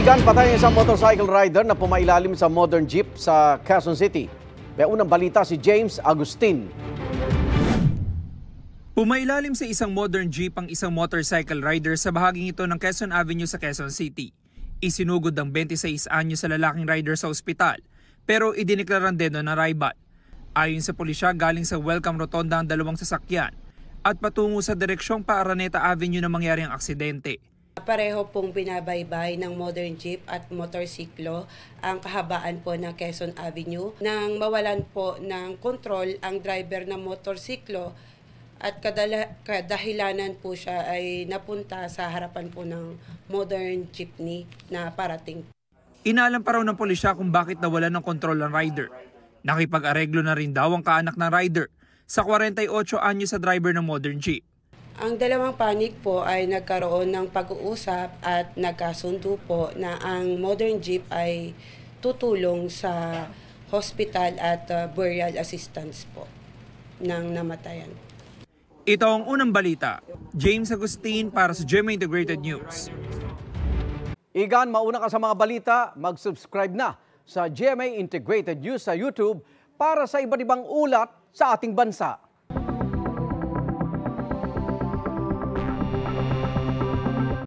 Igan, patay ang isang motorcycle rider na pumailalim sa modern jeep sa Quezon City. May unang balita si James Agustin. Pumailalim sa isang modern jeep ang isang motorcycle rider sa bahaging ito ng Quezon Avenue sa Quezon City. Isinugod ang 26 anyo sa lalaking rider sa ospital, pero idiniklaran din na rival. Ayon sa pulisya, galing sa Welcome Rotonda ang dalawang sasakyan at patungo sa direksyong pa Araneta Avenue na mangyari ang aksidente. Pareho pong binabaybay ng modern jeep at motorsiklo ang kahabaan po ng Quezon Avenue. Nang mawalan po ng kontrol ang driver ng motorsiklo at kadahilanan po siya ay napunta sa harapan po ng modern jeepney na parating. Inalam pa raw ng pulisya kung bakit nawalan ng kontrol ang rider. Nakipag-areglo na rin daw ang kaanak ng rider sa 48 anyo sa driver ng modern jeep. Ang dalawang panig po ay nagkaroon ng pag-uusap at nagkasundo po na ang modern jeep ay tutulong sa hospital at burial assistance po ng namatayan. Ito ang unang balita. James Agustin para sa GMA Integrated News. Igan, mauna ka sa mga balita, mag-subscribe na sa GMA Integrated News sa YouTube para sa iba't ibang ulat sa ating bansa.